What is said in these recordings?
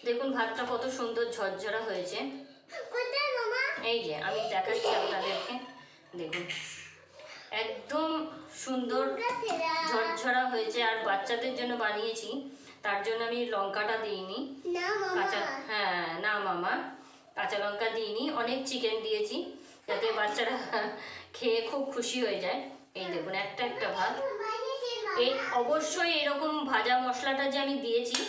দেখুন ভাতটা কত সুন্দর ঝরঝরা হয়েছে। এই যে আমি দেখাচ্ছি আপনাদেরকে, দেখুন একদম সুন্দর ঝরঝরা হয়েছে। আর বাচ্চাদের জন্য বানিয়েছি, তার জন্য আমি লঙ্কাটা দিইনি, কাঁচা, হ্যাঁ না মামা, কাঁচা লঙ্কা দিইনি, অনেক চিকেন দিয়েছি যাতে বাচ্চারা খেয়ে খুব খুশি হয়ে যায়। এই দেখুন একটা একটা ভাত। এই অবশ্যই এরকম ভাজা মশলাটা যে আমি দিয়েছি,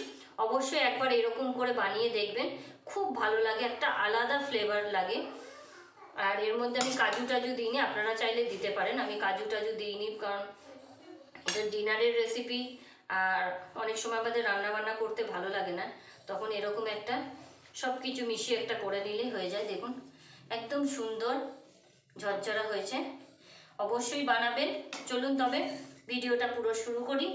অবশ্যই একবার এরকম করে বানিয়ে দেখবেন, খুব ভালো লাগে, একটা আলাদা ফ্লেভার লাগে। আর এর মধ্যে আমি কাজু টাজু দিইনি, আপনারা চাইলে দিতে পারেন, আমি কাজু টাজু দিইনি কারণ এটা ডিনারের রেসিপি। আর অনেক সময় আমাদের রান্নাবান্না করতে ভালো লাগে না, তখন এরকম একটা সব কিছু মিশিয়ে একটা করে নিলে হয়ে যায়। দেখুন একদম সুন্দর ঝরঝরা হয়েছে, অবশ্যই বানাবেন। চলুন তবে ভিডিওটা পুরো শুরু করি।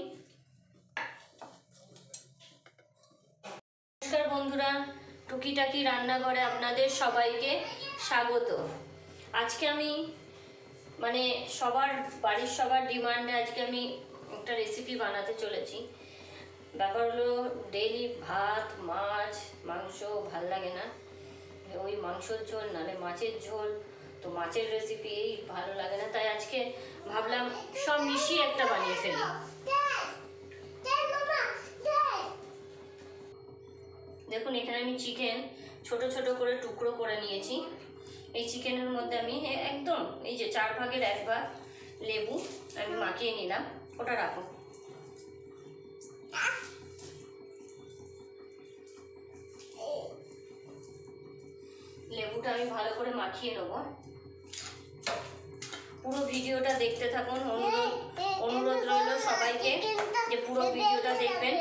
নমস্কার বন্ধুরা, টুকিটাকি রান্নাঘরে আপনাদের সবাইকে স্বাগত। আজকে আমি মানে বাড়ির সবার ডিমান্ডে আজকে আমি একটা রেসিপি বানাতে চলেছি। ব্যাপার হলো ডেইলি ভাত মাছ মাংস ভাল লাগে না, ওই মাংসর ঝোল নাহলে মাছের ঝোল, তো মাছের রেসিপি এই ভালো লাগে না, তাই আজকে ভাবলাম সব মিশিয়ে একটা বানিয়ে ফেলি। দেখুন এখানে আমি চিকেন ছোট ছোট করে টুকরো করে নিয়েছি। এই চিকেনের মধ্যে আমি একদম এই যে 4 ভাগের 1 ভাগ লেবু আমি মাখিয়ে নিলাম। ওটা রাখো। লেবুটা আমি ভালো করে মাখিয়ে নেবো। পুরো ভিডিওটা দেখতে থাকুন, অনুরোধ রইল সবাইকে যে পুরো ভিডিওটা দেখবেন।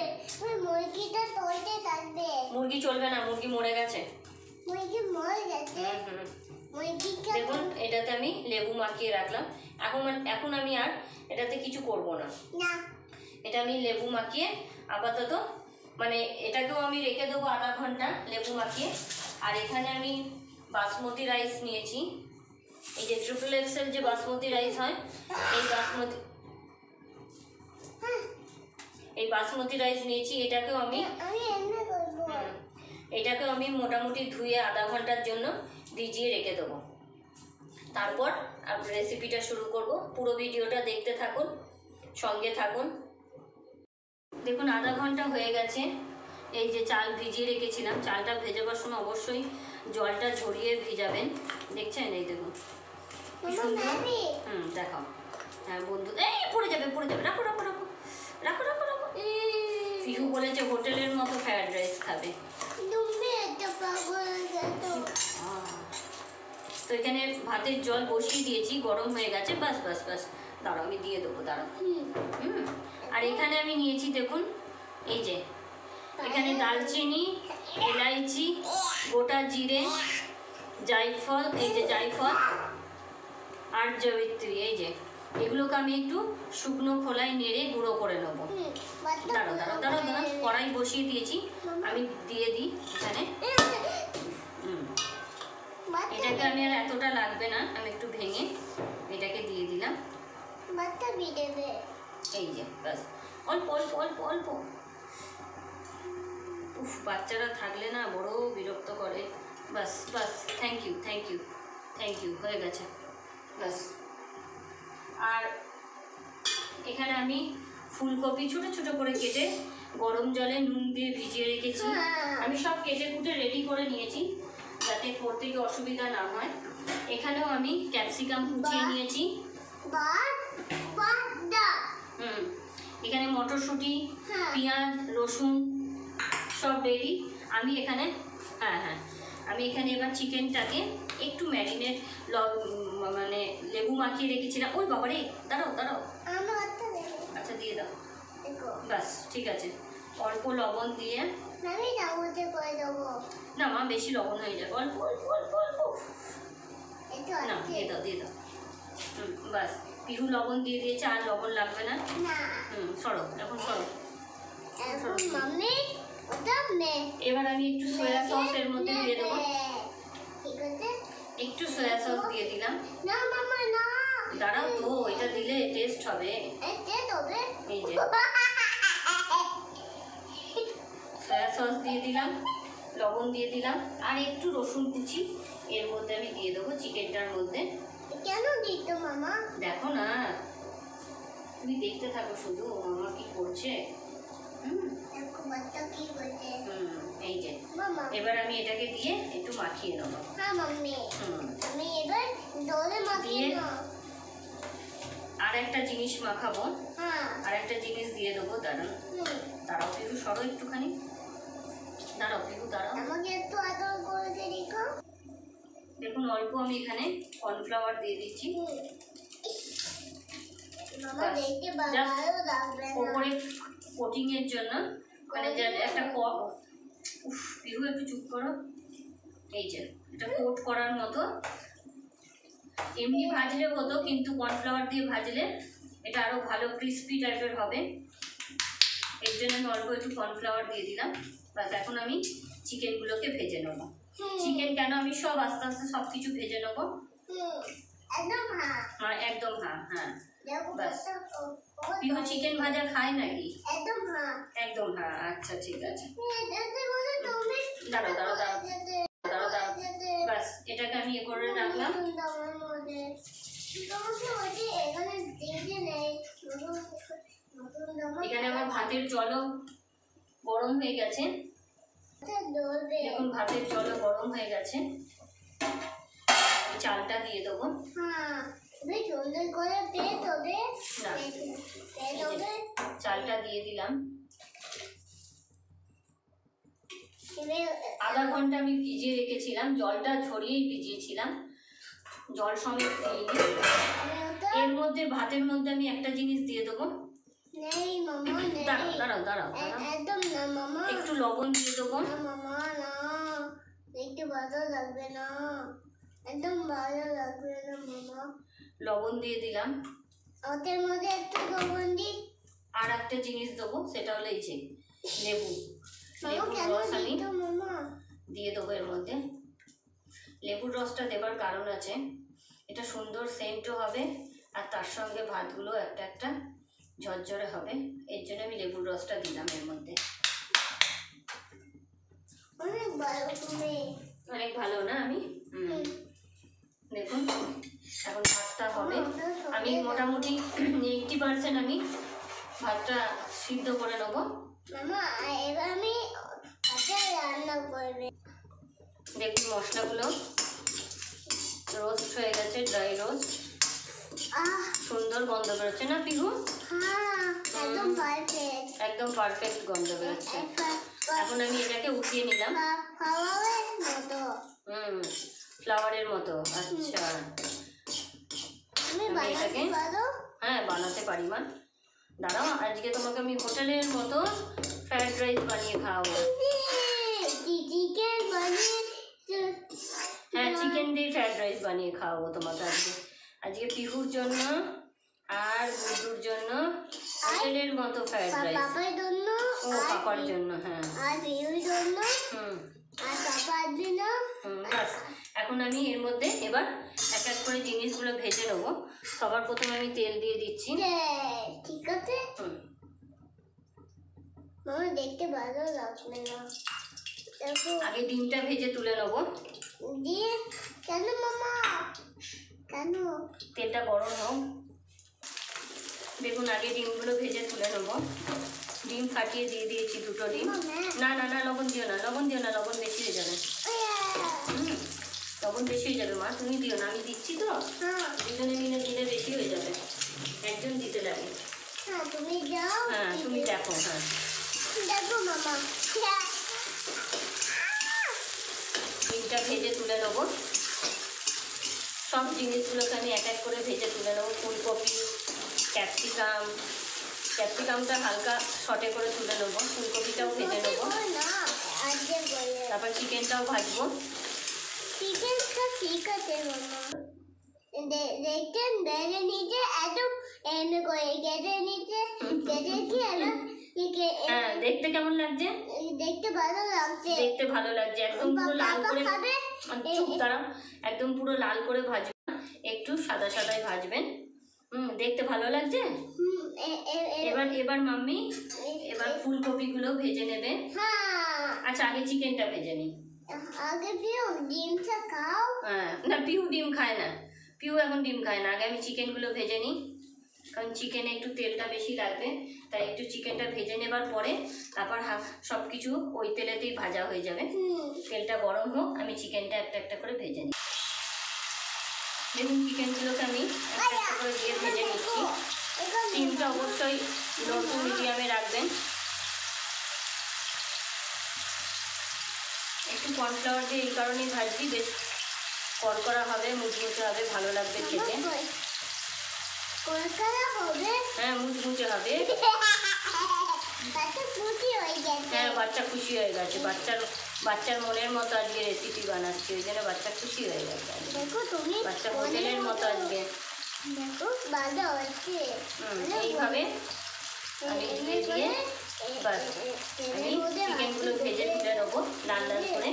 মুরগি চলবে না, মুরগি মরে গেছে। দেখুন এটাতে আমি লেবু মাখিয়ে রাখলাম। এখন আমি আর এটাতে কিছু করব না, এটা আমি লেবু মাখিয়ে আপাতত মানে এটাকেও আমি রেখে দেবো আধা ঘন্টা লেবু মাখিয়ে। আর এখানে আমি বাসমতি রাইস নিয়েছি, এই যে XXL যে বাসমতি রাইস হয়, এই বাসমতি রাইস নিয়েছি। এটাকেও আমি মোটামুটি ধুয়ে আধা ঘন্টার জন্য ভিজিয়ে রেখে দেবো। তারপর রেসিপিটা শুরু করব। পুরো ভিডিওটা দেখতে থাকুন, সঙ্গে থাকুন। দেখুন আধা ঘন্টা হয়ে গেছে। এই যে চাল ভিজিয়ে রেখেছিলাম, চালটা ভেজাবার সময় অবশ্যই জলটা ঝরিয়ে ভিজাবেন। দেখছেন এই দেখুন সুন্দর। দেখাও। হ্যাঁ বন্ধু, এই পড়ে যাবে। রাখো। পিহু বলেছে হোটেলের মতো ফ্রাইড রাইস খাবে। তো এখানে ভাতের জল বসিয়ে দিয়েছি, গরম হয়ে গেছে। বাস দাঁড়াও, আমি দিয়ে দেবো, দাঁড়াও। আর এখানে আমি নিয়েছি দেখুন, এই যে এখানে দালচিনি, এলাইচি, গোটা জিরে, জায়ফল, এই যে জায়ফল আর জয়িত্রী, এই যে এগুলোকে আমি একটু শুকনো খোলায় নেড়ে গুঁড়ো করে নেবো। দাঁড়াও, কড়াই বসিয়ে দিয়েছি, আমি দিয়ে দিই এখানে। এটাকে আমি আর এতটা লাগবে না, আমি একটু ভেঙে এটাকে দিয়ে দিলাম। এই যে ব্যাস, অল্প। উফ, বাচ্চারা থাকলে না বড় বিরক্ত করে। বাস থ্যাংক ইউ, হয়ে গেছে বাস। আর এখানে আমি ফুলকপি ছোট ছোট করে কেটে গরম জলে নুন দিয়ে ভিজিয়ে রেখেছি। আমি সব কেটে কুটে রেডি করে নিয়েছি যাতে করতে গিয়ে অসুবিধা না হয়। এখানেও আমি ক্যাপসিকাম কুচিয়ে নিয়েছি। এখানে মটরশুঁটি, পেঁয়াজ, রসুন সব রেডি। আমি এখানে এবার চিকেনটাকে একটু ম্যারিনেট মানে লেবু মাখিয়ে রেখেছিলাম। ওই বাবারে, দাঁড়াও, আচ্ছা দিয়ে দাও। বাস ঠিক আছে, অল্প লবণ দিয়ে। না মা, বেশি লবণ হয়ে যাবে, অল্প। না দিয়ে দাও। বাস, পিহু লবণ দিয়ে দিয়েছে, আর লবণ লাগবে না। সরো। এবার আমি একটু সয়া সস এর মধ্যে দিয়ে দেবো। একটু সয়া সস দিয়ে দিলাম। দাঁড়াও তো, এটা দিলে টেস্ট হবে। এই যে সয়া সস দিয়ে দিলাম। লবণ দিয়ে দিলাম আর একটু রসুন কুচি এর মধ্যে আমি দিয়ে দেবো চিকেনটার মধ্যে। কেন দিত মামা? দেখো না, তুমি দেখতে থাকো শুধু মামা কি করছে। এই যে এবার আমি এটাকে দিয়ে একটু মাখিয়ে নেবো। হ্যাঁ মাম্মি, আমি এবার দলে মাখিয়ে নাও। আর একটা জিনিস মাখাবো, আর একটা জিনিস দিয়ে দেবো। দাঁড়াও একটু সরো, একটুখানি দাঁড়াও একটু দাঁড়াও, আমাকে একটু আদর করে দেখো। দেখুন অল্প আমি এখানে কর্নফ্লাওয়ার দিয়ে দিচ্ছি। ওপরে কোটিং এর জন্য, মানে একটা পিহু একটু চুপ করো। এই যে এটা কোট করার মতো। এমনি ভাজলে হতো, কিন্তু কর্নফ্লাওয়ার দিয়ে ভাজলে এটা আরো ভালো ক্রিস্পি টাইপের হবে। এর জন্য আমি অল্প একটু কর্নফ্লাওয়ার দিয়ে দিলাম। বাস এখন আমি চিকেনগুলোকে ভেজে নেবো। চিকেন কেন, আমি সব আস্তে আস্তে সব কিছু ভেজে নেবো। একদম হ্যাঁ। পিহু চিকেন ভাজা খায় নাকি? একদম হ্যাঁ। আচ্ছা ঠিক আছে, দাঁড়াও। বাস এটাকে আমি এ করে রাখলাম। এখানে আমার ভাতের জলও গরম হয়ে গেছে। দেখুন ভাতের জলও গরম হয়ে গেছে। চালটা দিয়ে দেবো। চালটা দিয়ে দিলাম। আধা ঘন্টা আমি ভিজিয়ে রেখেছিলাম, জলটা ঝরিয়েই ভিজিয়েছিলাম, জল সমেত দিইনি। এর মধ্যে ভাতের মধ্যে আমি একটা জিনিস দিয়ে দেবো। দাঁড়াও একটু লবণ দিয়ে দেবো। লবণ দিয়ে দিলাম। ওদের মধ্যে একটু লবণ দিই। আর একটা জিনিস দেবো, সেটা হলো এই যে লেবুর রস আমি দিয়ে দেবো এর মধ্যে। লেবুর রসটা দেবার কারণ আছে, এটা সুন্দর সেন্টও হবে আর তার সঙ্গে ভাতগুলো একটা একটা ঝরঝরে হবে। এর জন্য আমি লেবুর রসটা দিলাম এর মধ্যে। অনেক ভালো না আমি? দেখুন এখন ভাতটা হবে। আমি মোটামুটি 80% আমি ভাতটা সিদ্ধ করে নেবো। দেখুন মশলাগুলো রোস্ট হয়ে গেছে, ড্রাই রোস্ট। সুন্দর গন্ধ বেরোচ্ছে না পিহু? একদম পারফেক্ট গন্ধ বেরোচ্ছে। এখন আমি এটাকে উঠিয়ে নিলাম। ফ্লাওয়ারের মতো। আচ্ছা এটাকে হ্যাঁ বানাতে পারি মা। দাঁড়াও, আজকে তোমাকে আমি হোটেলের মতো ফ্রাইড রাইস বানিয়ে খাওয়াবো। হ্যাঁ চিকেন দিয়ে ফ্রাইড রাইস বানিয়ে খাওয়াবো তোমাকে আজকে পিহুর জন্য আর গুড্ডুর জন্য হোটেলের মতো ফ্রাইড রাইস। ও পাপার জন্য, হ্যাঁ। বাস এখন আমি এর মধ্যে এবার এক এক করে জিনিসগুলো ভেজে নেবো। সবার প্রথমে আমি তেল দিয়ে দিচ্ছি। ঠিক আছে, দেখতে ভালো লাগবে না। আগে ডিমটা ভেজে তুলে নেবো। কেন মামা? কেন? তেলটা গরম হোক। দেখুন আগে ডিমগুলো ভেজে তুলে নেবো। ডিম ফাটিয়ে দিয়ে দিয়েছি 2টো ডিম। না লবণ দিও না, লবণ বেশি হয়ে যাবে। লবণ বেশি হয়ে যাবে মা, তুমি দিও না, আমি দিচ্ছি তো। দুজনে মিলে দিলে বেশি হয়ে যাবে, একজন দিতে লাগে। তুমি যাও। হ্যাঁ তুমি দেখো। হ্যাঁ দেখো মামা, ডিমটা ভেজে তুলে নেবো। সব জিনিসগুলোকে আমি এক এক করে ভেজে তুলে নেবো। ফুলকপি, ক্যাপসিকামটা হালকা শর্টে করে তুলে নেবো। ফুলকপিটাও ভেজে নেবো। তারপর চিকেনটাও ভাজবো। চিকেনটা ঠিক আছে মামা, দেখেন বেড়ে নিচে এত এমনি করে কেটে নিচে হ্যাঁ দেখতে কেমন লাগছে? দেখতে ভালো লাগছে। একদম পুরো লাল করে, চুপ দাঁড়াও, একদম পুরো লাল করে ভাজবেন, একটু সাদা সাদাই ভাজবেন। দেখতে ভালো লাগছে। এবার মাম্মি এবার ফুলকপিগুলো ভেজে নেবে। আচ্ছা আগে চিকেনটা ভেজে নিই। আগে পিউ ডিমটা খাও। হ্যাঁ না, পিউ ডিম খায় না, পিউ এখন ডিম খায় না। আগে আমি চিকেনগুলো ভেজে নিই, কারণ চিকেনে একটু তেলটা বেশি লাগবে, তাই একটু চিকেনটা ভেজে নেবার পরে তারপর সব কিছু ওই তেলেতেই ভাজা হয়ে যাবে। তেলটা গরম হোক, আমি চিকেনটা একটা একটা করে ভেজে নিই। দেখুন চিকেনগুলোকে আমি একটা একটা করে দিয়ে ভেজে নিচ্ছি। স্টিমটা অবশ্যই লো টু মিডিয়ামে রাখবেন। একটু কর্নফ্লাওয়ার দিয়ে এই কারণেই ভাজছি, বেশ কড়কড়া হবে, মুচমুচে হবে, ভালো লাগবে খেতে। হ্যাঁ মুচমুচে হবে। হ্যাঁ বাচ্চা খুশি হয়ে গেছে, বাচ্চার মনের মতো আজকে রেসিপি বানাচ্ছি, ওই জন্য বাচ্চা খুশি হয়ে গেছে। বাচ্চা হোটেলের মতো আজকে। এইভাবে আমি দিয়ে বাস আমি চিকেনগুলো ভেজে তুলে নেবো লাল লাল করে।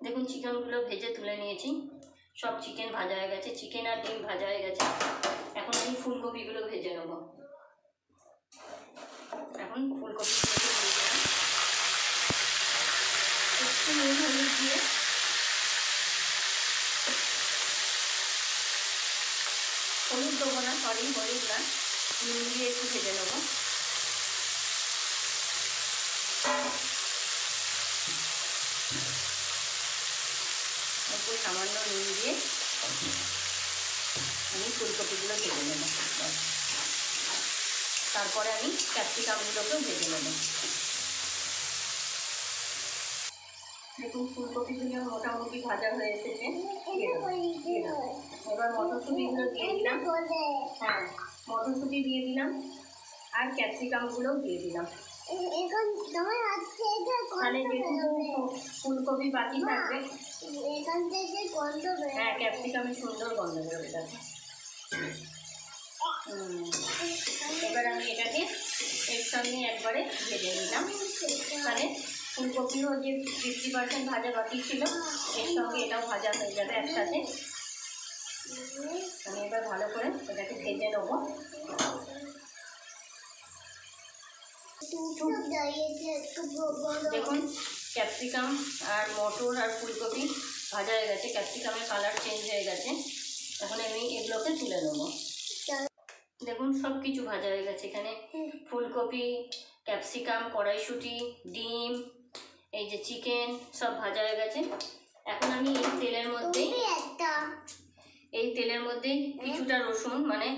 দেখুন চিকেনগুলো ভেজে তুলে নিয়েছি, সব চিকেন ভাজা হয়ে গেছে, চিকেন আর ডিম ভাজা হয়ে গেছে। এখন আমি ফুলকপিগুলো ভেজে নেব। এখন ফুলকপিগুলোকে দিয়ে দেবো একটু নুন হলুদ দিয়ে। হলুদ দেবো না, সরি হলুদ না, নুন দিয়ে একটু ভেজে নেবো। একটু সামান্য নুন দিয়ে আমি ফুলকপিগুলো ভেজে নেব। তারপরে আমি ক্যাপসিকামগুলোকেও ভেজে নেব। দেখুন ফুলকপিগুলো মোটামুটি ভাজা হয়ে এসেছে। এবার মটরশুঁটিগুলো দিয়ে দিলাম। হ্যাঁ মটরশুঁটি দিয়ে দিলাম আর ক্যাপসিকামগুলোও দিয়ে দিলাম। তাহলে যেটুকু ফুলকপি বাকি থাকবে, হ্যাঁ ক্যাপসিকামের সুন্দর গন্ধ বেরোবে। এবার আমি এটাকে এর সঙ্গে একবারে ভেজে নিলাম। তাহলে ফুলকপিও যে 50% ভাজা বাকি ছিল, এর সঙ্গে এটাও ভাজা হয়ে যাবে একসাথে। আমি এবার ভালো করে এটাকে ভেজে নেবো। দেখুন ক্যাপসিকাম আর মটর আর ফুলকপি ভাজা হয়ে গেছে, ক্যাপসিকামের কালার চেঞ্জ হয়ে গেছে। এখন আমি এগুলোকে তুলে নেবো। দেখুন সব কিছু ভাজা হয়ে গেছে, এখানে ফুলকপি, ক্যাপসিকাম, কড়াইশুঁটি, ডিম, এই যে চিকেন সব ভাজা হয়ে গেছে। এখন আমি এই তেলের মধ্যেই কিছুটা রসুন, মানে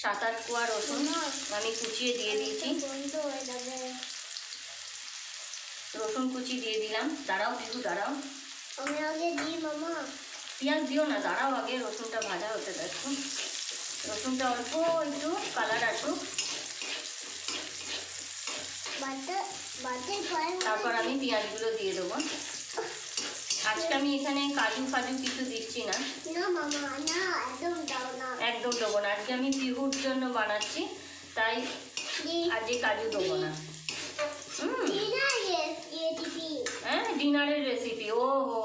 7-8 কোয়া রসুন আমি কুচিয়ে দিয়ে দিয়েছি। রসুন কুচি দিয়ে দিলাম। দাঁড়াও একটু দাঁড়াও, পেঁয়াজ দিও না, দাঁড়াও আগে রসুনটা ভাজা হতে দেখো। রসুনটা অল্প একটু কালার আসুক, তারপর আমি পেঁয়াজগুলো দিয়ে দেবো। আজকে আমি এখানে কাজু ফাজু কিছু দিচ্ছি না, একদম দেবো না। আজকে আমি পিহুর জন্য বানাচ্ছি, তাই আজকে কাজু দেবো না। হ্যাঁ ডিনারের রেসিপি। ও হো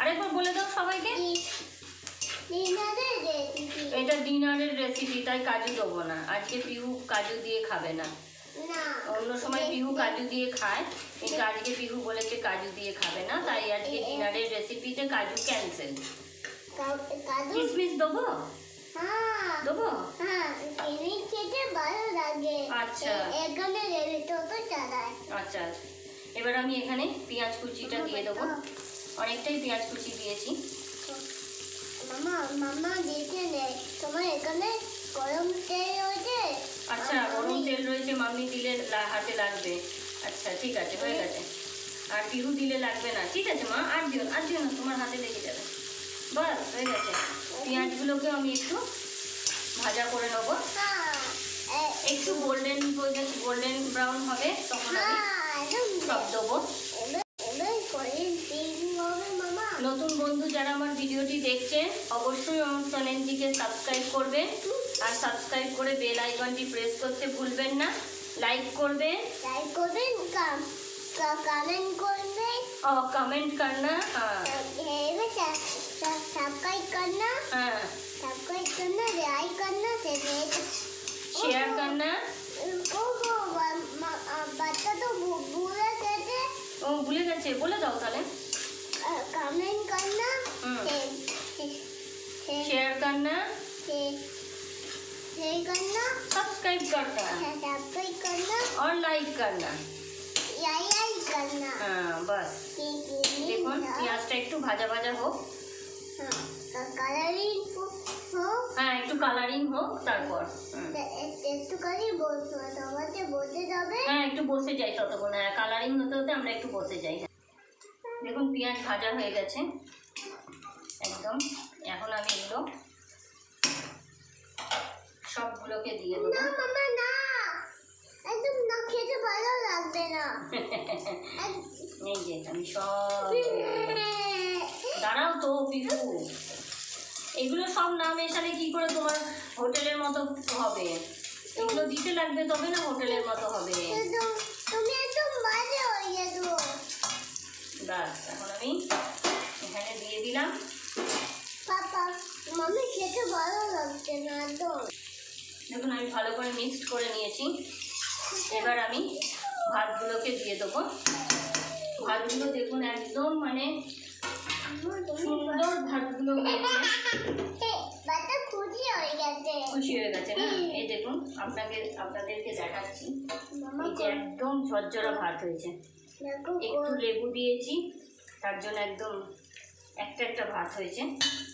আরেকবার বলে দাও সবাইকে, এটা ডিনারের রেসিপি, তাই কাজু দেবো না। আজকে পিহু কাজু দিয়ে খাবে না, অন্য সময় পিহু কাজু দিয়ে খায়, কিন্তু আজকে পিহু বলেছে কাজু দিয়ে খাবে না, তাই আজকে ডিনারের রেসিপিতে কাজু ক্যান্সেল। কিশমিশ দেবো? দেবো। আচ্ছা আচ্ছা, এবার আমি এখানে পেঁয়াজ কুচিটা দিয়ে দেবো। অনেকটাই পেঁয়াজ কুচি দিয়েছি। আচ্ছা গরম তেল রয়েছে, মাম্মি দিলে হাতে লাগবে। আচ্ছা ঠিক আছে, হয়ে গেছে। আর পিহু দিলে লাগবে না, ঠিক আছে মা, আর দিও না তোমার হাতে লেগে যাবে। বাস হয়ে গেছে। পেঁয়াজগুলোকে আমি একটু ভাজা করে নেবো, একটু গোল্ডেন ব্রাউন হবে, তখন আমি সব দেবো। নতুন বন্ধু যারা আমার ভিডিওটি দেখছেন অবশ্যই আমার চ্যানেলটিকে সাবস্ক্রাইব করবেন, আর সাবস্ক্রাইব করে বেল আইকনটি প্রেস করতে ভুলবেন না। লাইক করবেন, कमेंट करना, सब्सक्राइब करना, लाइक करना, शेयर करना। बच्चा तो भूल जाते। ओ ভুলে গেছে, বলে দাও তাহলে। कमेंट करना, शेयर करना, शेयर करना, सब्सक्राइब करना सब्सक्राइब करना और लाइक करना। लाइक करना। हाँ बस দেখুন পেঁয়াজটা একটু ভাজা ভাজা হোক, কালারিং হোক, হ্যাঁ একটু কালারিং হোক, তারপর একটু করে বসবো, তোমাকে বসে যাবে। হ্যাঁ একটু বসে যাই ততক্ষণ, হ্যাঁ কালারিং হতে হতে আমরা একটু বসে যাই। দেখুন পেঁয়াজ ভাজা হয়ে গেছে একদম। এখন আমি এগুলো সবগুলোকে দিয়ে দেবো। না মামা না, একদম না, খেতে ভালো লাগবে না। এই যে আমি সব দাঁড়াও তো পিকু, এগুলো সব না মেশালে কি করে তোমার হোটেলের মতো হবে? এগুলো দিতে লাগবে তবে না হোটেলের মতো হবে। তুমি একদম বাজে হয়ে গেছো। বাস এখন আমি এখানে দিয়ে দিলাম। পাপা মামি খেতে ভালো লাগছে না একদম। দেখুন আমি ভালো করে মিক্সড করে নিয়েছি। এবার আমি ভাতগুলোকে দিয়ে দেবো। ভাতগুলো দেখুন একদম মানে সুন্দর ভাতগুলো হয়েছে, বাটা খুশি হয়ে গেছে। খুশি হয়ে গেছে না? এই দেখুন আপনাদেরকে দেখাচ্ছি, এই যে একদম ঝরঝরা ভাত হয়েছে। একটু লেবু দিয়েছি তার জন্য একদম একটা একটা ভাত হয়েছে।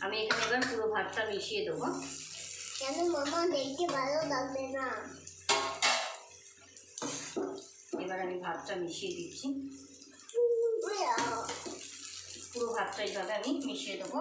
আমি এখানে এবার পুরো ভাতটা মিশিয়ে দেবো। কেন মামা দেখতে ভালো লাগবে না? এবার আমি ভাতটা মিশিয়ে দিচ্ছি, পুরো ভাতটা এইভাবে আমি মিশিয়ে দেবো।